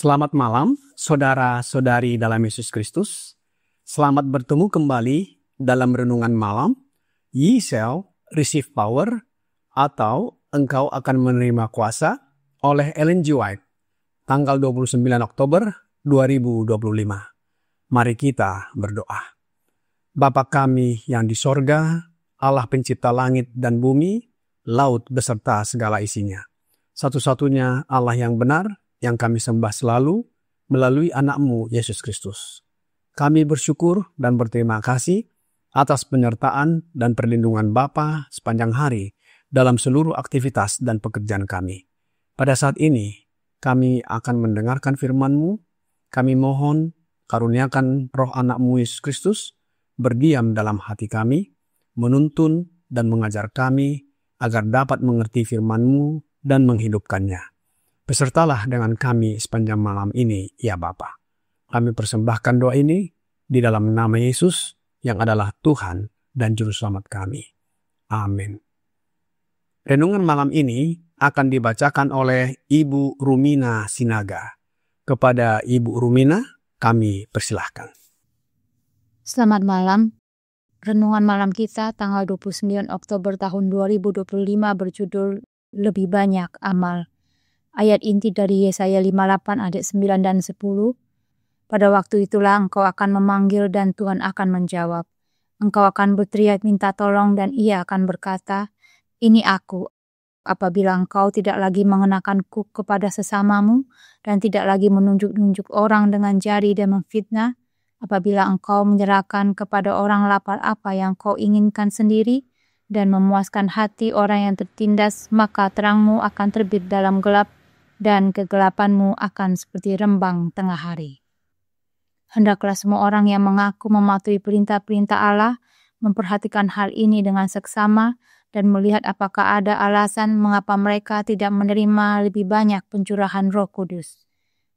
Selamat malam, saudara-saudari dalam Yesus Kristus. Selamat bertemu kembali dalam renungan malam, Ye shall receive power, atau engkau akan menerima kuasa, oleh Ellen G. White, tanggal 29 Oktober 2025. Mari kita berdoa. Bapa kami yang di sorga, Allah pencipta langit dan bumi, laut beserta segala isinya. Satu-satunya Allah yang benar, yang kami sembah selalu melalui anak-Mu Yesus Kristus. Kami bersyukur dan berterima kasih atas penyertaan dan perlindungan Bapa sepanjang hari dalam seluruh aktivitas dan pekerjaan kami. Pada saat ini, kami akan mendengarkan firman-Mu. Kami mohon karuniakan roh anak-Mu Yesus Kristus berdiam dalam hati kami, menuntun dan mengajar kami agar dapat mengerti firman-Mu dan menghidupkannya. Besertalah dengan kami sepanjang malam ini, ya Bapa. Kami persembahkan doa ini di dalam nama Yesus yang adalah Tuhan dan Juru Selamat kami. Amin. Renungan malam ini akan dibacakan oleh Ibu Rumina Sinaga. Kepada Ibu Rumina, kami persilahkan. Selamat malam. Renungan malam kita tanggal 29 Oktober tahun 2025 berjudul Lebih Banyak Amal. Ayat inti dari Yesaya 58 ayat 9 dan 10. Pada waktu itulah engkau akan memanggil dan Tuhan akan menjawab. Engkau akan berteriak minta tolong dan Ia akan berkata, "Ini aku." Apabila engkau tidak lagi mengenakan kuk kepada sesamamu dan tidak lagi menunjuk-nunjuk orang dengan jari dan memfitnah, apabila engkau menyerahkan kepada orang lapar apa yang kau inginkan sendiri dan memuaskan hati orang yang tertindas, maka terangmu akan terbit dalam gelap dan kegelapanmu akan seperti rembang tengah hari. Hendaklah semua orang yang mengaku mematuhi perintah-perintah Allah memperhatikan hal ini dengan seksama dan melihat apakah ada alasan mengapa mereka tidak menerima lebih banyak pencurahan Roh Kudus.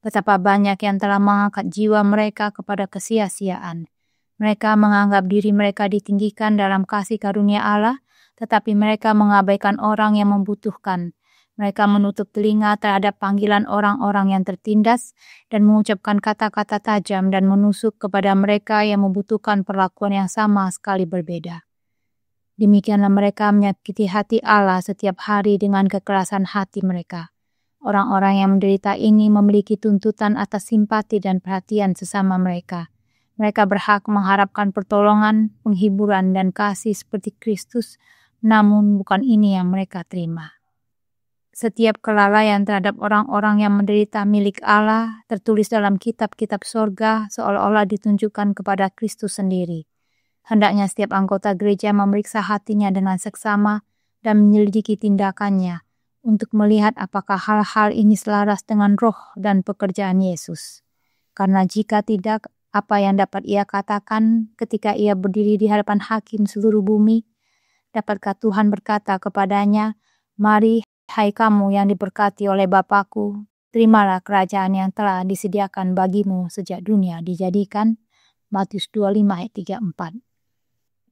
Betapa banyak yang telah mengangkat jiwa mereka kepada kesia-siaan. Mereka menganggap diri mereka ditinggikan dalam kasih karunia Allah, tetapi mereka mengabaikan orang yang membutuhkan. Mereka menutup telinga terhadap panggilan orang-orang yang tertindas dan mengucapkan kata-kata tajam dan menusuk kepada mereka yang membutuhkan perlakuan yang sama sekali berbeda. Demikianlah mereka menyakiti hati Allah setiap hari dengan kekerasan hati mereka. Orang-orang yang menderita ini memiliki tuntutan atas simpati dan perhatian sesama mereka. Mereka berhak mengharapkan pertolongan, penghiburan, dan kasih seperti Kristus, namun bukan ini yang mereka terima. Setiap kelalaian terhadap orang-orang yang menderita milik Allah tertulis dalam kitab-kitab sorga seolah-olah ditunjukkan kepada Kristus sendiri. Hendaknya setiap anggota gereja memeriksa hatinya dengan seksama dan menyelidiki tindakannya untuk melihat apakah hal-hal ini selaras dengan roh dan pekerjaan Yesus. Karena jika tidak, apa yang dapat ia katakan ketika ia berdiri di hadapan hakim seluruh bumi? Dapatkah Tuhan berkata kepadanya, "Mari, hai kamu yang diberkati oleh Bapa-Ku, terimalah kerajaan yang telah disediakan bagimu sejak dunia dijadikan." Matius 25 ayat 34.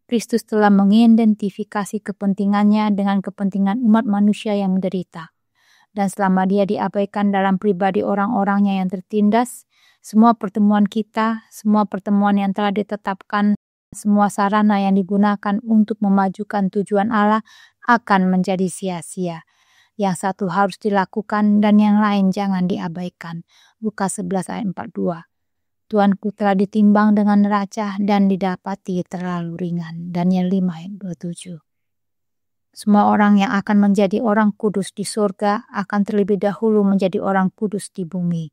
Kristus telah mengidentifikasi kepentingannya dengan kepentingan umat manusia yang menderita. Dan selama dia diabaikan dalam pribadi orang-orangnya yang tertindas, semua pertemuan kita, semua pertemuan yang telah ditetapkan, semua sarana yang digunakan untuk memajukan tujuan Allah akan menjadi sia-sia. Yang satu harus dilakukan dan yang lain jangan diabaikan. Lukas 11 ayat 42. Tuanku telah ditimbang dengan neraca dan didapati terlalu ringan. Daniel 5 ayat 27. Semua orang yang akan menjadi orang kudus di surga akan terlebih dahulu menjadi orang kudus di bumi.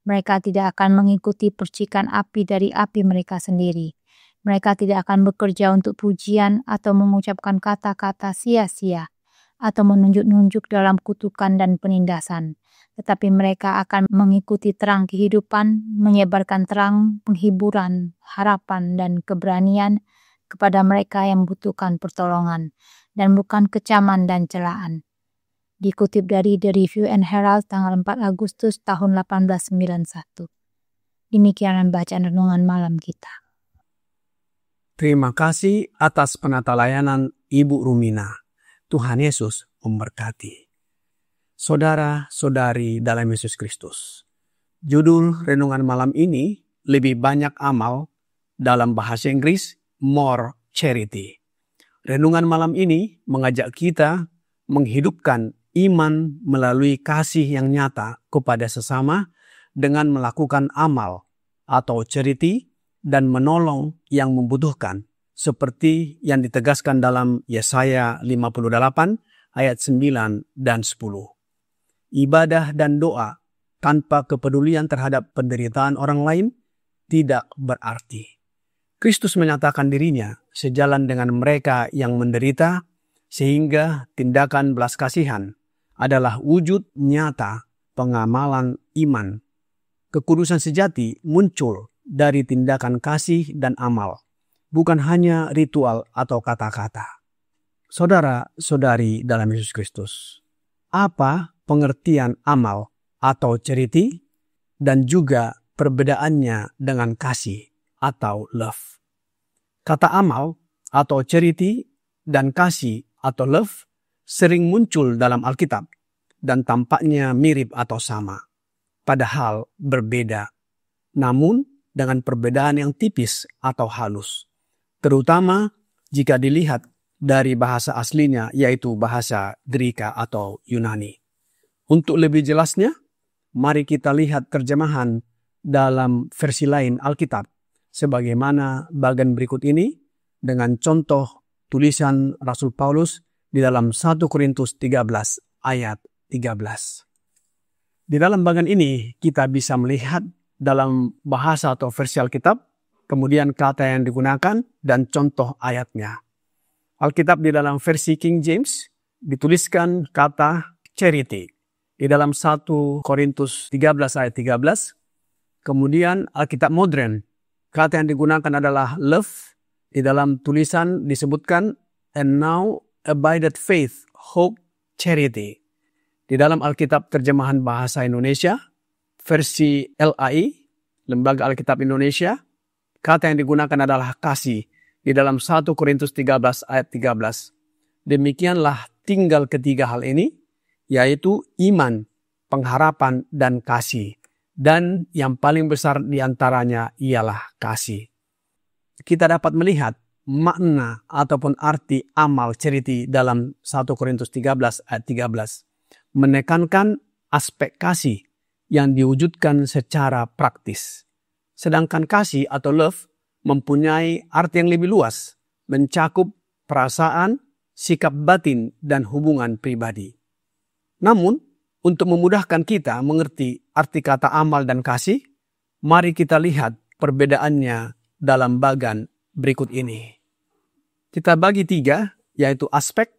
Mereka tidak akan mengikuti percikan api dari api mereka sendiri. Mereka tidak akan bekerja untuk pujian atau mengucapkan kata-kata sia-sia atau menunjuk-nunjuk dalam kutukan dan penindasan. Tetapi mereka akan mengikuti terang kehidupan, menyebarkan terang, penghiburan, harapan, dan keberanian kepada mereka yang membutuhkan pertolongan, dan bukan kecaman dan celaan. Dikutip dari The Review and Herald tanggal 4 Agustus tahun 1891. Demikian bacaan renungan malam kita. Terima kasih atas penata layanan Ibu Rumina. Tuhan Yesus memberkati. Saudara-saudari dalam Yesus Kristus. Judul renungan malam ini lebih banyak amal, dalam bahasa Inggris more charity. Renungan malam ini mengajak kita menghidupkan iman melalui kasih yang nyata kepada sesama dengan melakukan amal atau charity dan menolong yang membutuhkan, seperti yang ditegaskan dalam Yesaya 58 ayat 9 dan 10. Ibadah dan doa tanpa kepedulian terhadap penderitaan orang lain tidak berarti. Kristus menyatakan dirinya sejalan dengan mereka yang menderita, sehingga tindakan belas kasihan adalah wujud nyata pengamalan iman. Kekudusan sejati muncul dari tindakan kasih dan amal, bukan hanya ritual atau kata-kata. Saudara-saudari dalam Yesus Kristus, apa pengertian amal atau charity dan juga perbedaannya dengan kasih atau love? Kata amal atau charity dan kasih atau love sering muncul dalam Alkitab dan tampaknya mirip atau sama, padahal berbeda, namun dengan perbedaan yang tipis atau halus, terutama jika dilihat dari bahasa aslinya, yaitu bahasa Greka atau Yunani. Untuk lebih jelasnya, mari kita lihat terjemahan dalam versi lain Alkitab, sebagaimana bagian berikut ini dengan contoh tulisan Rasul Paulus di dalam 1 Korintus 13 ayat 13. Di dalam bagian ini kita bisa melihat dalam bahasa atau versi Alkitab, kemudian kata yang digunakan dan contoh ayatnya. Alkitab di dalam versi King James dituliskan kata charity di dalam 1 Korintus 13 ayat 13. Kemudian Alkitab modern, kata yang digunakan adalah love. Di dalam tulisan disebutkan and now abideth faith, hope, charity. Di dalam Alkitab terjemahan bahasa Indonesia, versi LAI, Lembaga Alkitab Indonesia, kata yang digunakan adalah kasih. Di dalam 1 Korintus 13 ayat 13. Demikianlah tinggal ketiga hal ini, yaitu iman, pengharapan, dan kasih. Dan yang paling besar di antaranya ialah kasih. Kita dapat melihat makna ataupun arti amal charity dalam 1 Korintus 13 ayat 13. Menekankan aspek kasih yang diwujudkan secara praktis. Sedangkan kasih atau love mempunyai arti yang lebih luas, mencakup perasaan, sikap batin, dan hubungan pribadi. Namun, untuk memudahkan kita mengerti arti kata amal dan kasih, mari kita lihat perbedaannya dalam bagian berikut ini. Kita bagi 3, yaitu aspek,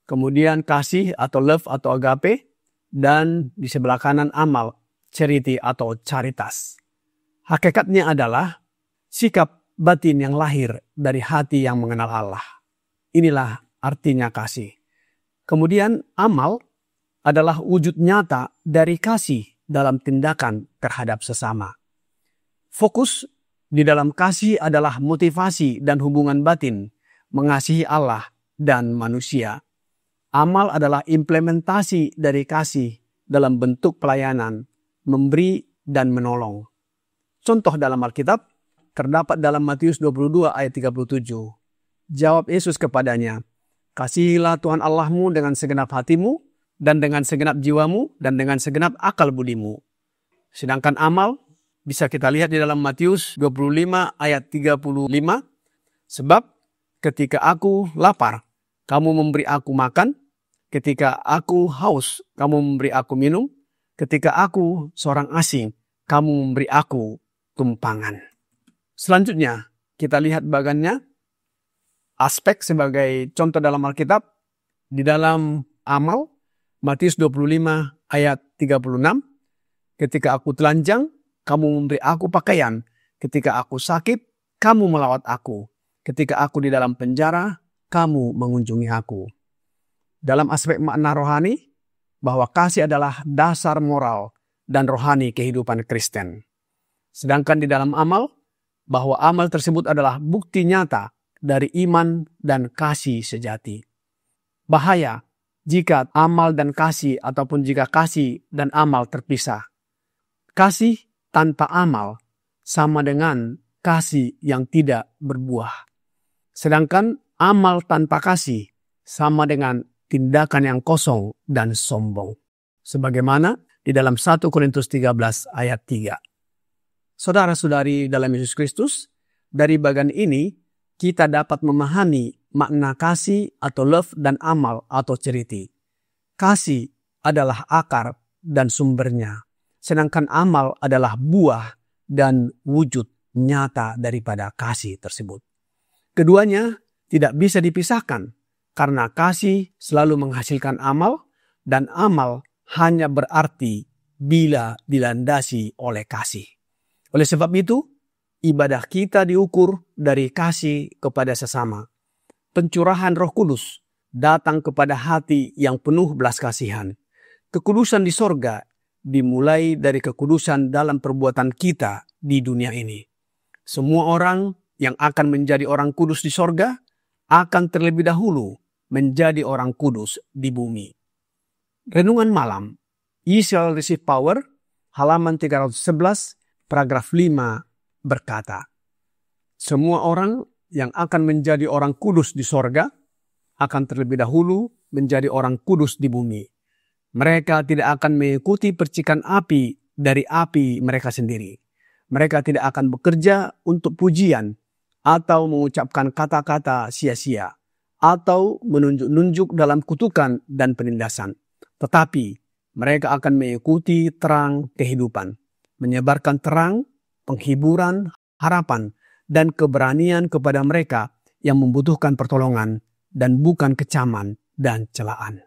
kemudian kasih atau love atau agape, dan di sebelah kanan amal, charity atau caritas. Hakikatnya adalah sikap batin yang lahir dari hati yang mengenal Allah. Inilah artinya kasih. Kemudian amal adalah wujud nyata dari kasih dalam tindakan terhadap sesama. Fokus di dalam kasih adalah motivasi dan hubungan batin, mengasihi Allah dan manusia. Amal adalah implementasi dari kasih dalam bentuk pelayanan, memberi dan menolong. Contoh dalam Alkitab terdapat dalam Matius 22 ayat 37. Jawab Yesus kepadanya, "Kasihilah Tuhan Allahmu dengan segenap hatimu, dan dengan segenap jiwamu, dan dengan segenap akal budimu." Sedangkan amal bisa kita lihat di dalam Matius 25 ayat 35. Sebab ketika aku lapar, kamu memberi aku makan. Ketika aku haus, kamu memberi aku minum. Ketika aku seorang asing, kamu memberi aku tumpangan. Selanjutnya, kita lihat bagiannya aspek sebagai contoh dalam Alkitab. Di dalam Amal, Matius 25 ayat 36. Ketika aku telanjang, kamu memberi aku pakaian. Ketika aku sakit, kamu melawat aku. Ketika aku di dalam penjara, kamu mengunjungi aku. Dalam aspek makna rohani, bahwa kasih adalah dasar moral dan rohani kehidupan Kristen. Sedangkan di dalam amal, bahwa amal tersebut adalah bukti nyata dari iman dan kasih sejati. Bahaya jika amal dan kasih ataupun jika kasih dan amal terpisah. Kasih tanpa amal sama dengan kasih yang tidak berbuah. Sedangkan amal tanpa kasih sama dengan tindakan yang kosong dan sombong. Sebagaimana di dalam 1 Korintus 13 ayat 3. Saudara-saudari dalam Yesus Kristus, dari bagian ini kita dapat memahami makna kasih atau love dan amal atau charity. Kasih adalah akar dan sumbernya, sedangkan amal adalah buah dan wujud nyata daripada kasih tersebut. Keduanya tidak bisa dipisahkan, karena kasih selalu menghasilkan amal, dan amal hanya berarti bila dilandasi oleh kasih. Oleh sebab itu, ibadah kita diukur dari kasih kepada sesama. Pencurahan Roh Kudus datang kepada hati yang penuh belas kasihan. Kekudusan di sorga dimulai dari kekudusan dalam perbuatan kita di dunia ini. Semua orang yang akan menjadi orang kudus di sorga akan terlebih dahulu menjadi orang kudus di bumi. Renungan malam, Ye shall receive power, halaman 311, paragraf 5 berkata, semua orang yang akan menjadi orang kudus di sorga akan terlebih dahulu menjadi orang kudus di bumi. Mereka tidak akan mengikuti percikan api dari api mereka sendiri. Mereka tidak akan bekerja untuk pujian atau mengucapkan kata-kata sia-sia atau menunjuk-nunjuk dalam kutukan dan penindasan. Tetapi mereka akan mengikuti terang kehidupan, menyebarkan terang, penghiburan, harapan, dan keberanian kepada mereka yang membutuhkan pertolongan dan bukan kecaman dan celaan.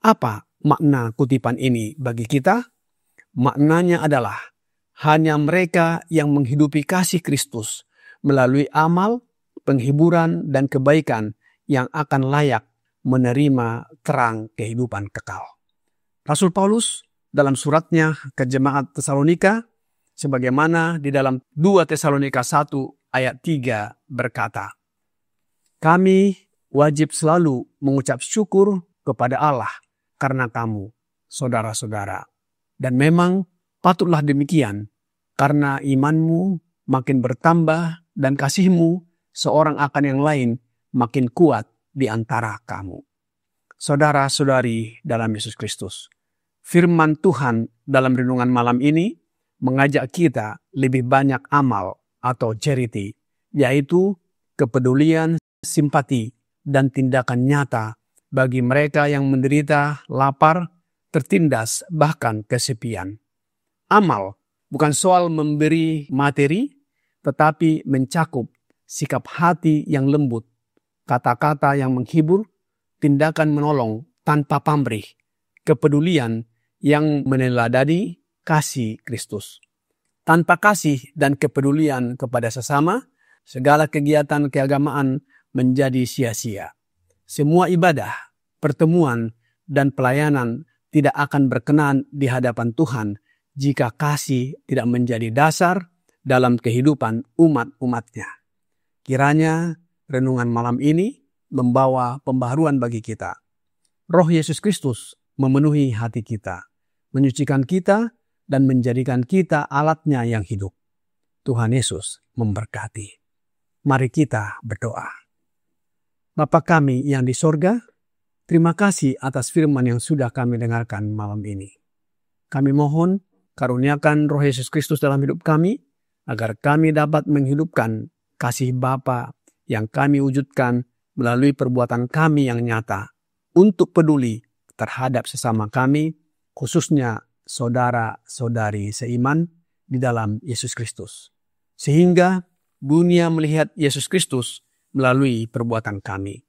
Apa makna kutipan ini bagi kita? Maknanya adalah hanya mereka yang menghidupi kasih Kristus melalui amal, penghiburan, dan kebaikan yang akan layak menerima terang kehidupan kekal. Rasul Paulus dalam suratnya ke jemaat Tesalonika, sebagaimana di dalam 2 Tesalonika 1 ayat 3 berkata, kami wajib selalu mengucap syukur kepada Allah karena kamu, saudara-saudara. Dan memang patutlah demikian, karena imanmu makin bertambah dan kasihmu seorang akan yang lain makin kuat di antara kamu. Saudara-saudari dalam Yesus Kristus, firman Tuhan dalam renungan malam ini mengajak kita lebih banyak amal atau charity, yaitu kepedulian, simpati, dan tindakan nyata bagi mereka yang menderita, lapar, tertindas, bahkan kesepian. Amal bukan soal memberi materi, tetapi mencakup sikap hati yang lembut, kata-kata yang menghibur, tindakan menolong tanpa pamrih, kepedulian yang meneladani kasih Kristus. Tanpa kasih dan kepedulian kepada sesama, segala kegiatan keagamaan menjadi sia-sia. Semua ibadah, pertemuan, dan pelayanan tidak akan berkenan di hadapan Tuhan jika kasih tidak menjadi dasar dalam kehidupan umat-umatnya. Kiranya renungan malam ini membawa pembaharuan bagi kita. Roh Yesus Kristus memenuhi hati kita, menyucikan kita, dan menjadikan kita alatnya yang hidup. Tuhan Yesus memberkati. Mari kita berdoa. Bapa kami yang di sorga, terima kasih atas firman yang sudah kami dengarkan malam ini. Kami mohon karuniakan Roh Yesus Kristus dalam hidup kami, agar kami dapat menghidupkan kasih Bapa yang kami wujudkan melalui perbuatan kami yang nyata untuk peduli terhadap sesama kami, khususnya saudara-saudari seiman di dalam Yesus Kristus. Sehingga dunia melihat Yesus Kristus melalui perbuatan kami.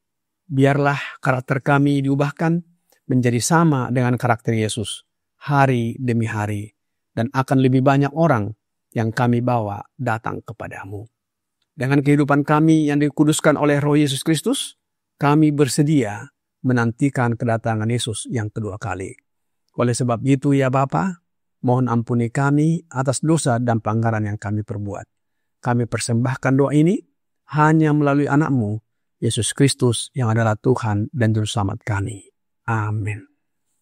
Biarlah karakter kami diubahkan menjadi sama dengan karakter Yesus hari demi hari, dan akan lebih banyak orang yang kami bawa datang kepadamu. Dengan kehidupan kami yang dikuduskan oleh Roh Yesus Kristus, kami bersedia menantikan kedatangan Yesus yang kedua kali. Oleh sebab itu ya Bapa, mohon ampuni kami atas dosa dan pelanggaran yang kami perbuat. Kami persembahkan doa ini hanya melalui anak-Mu, Yesus Kristus yang adalah Tuhan dan Juru Selamat kami. Amin.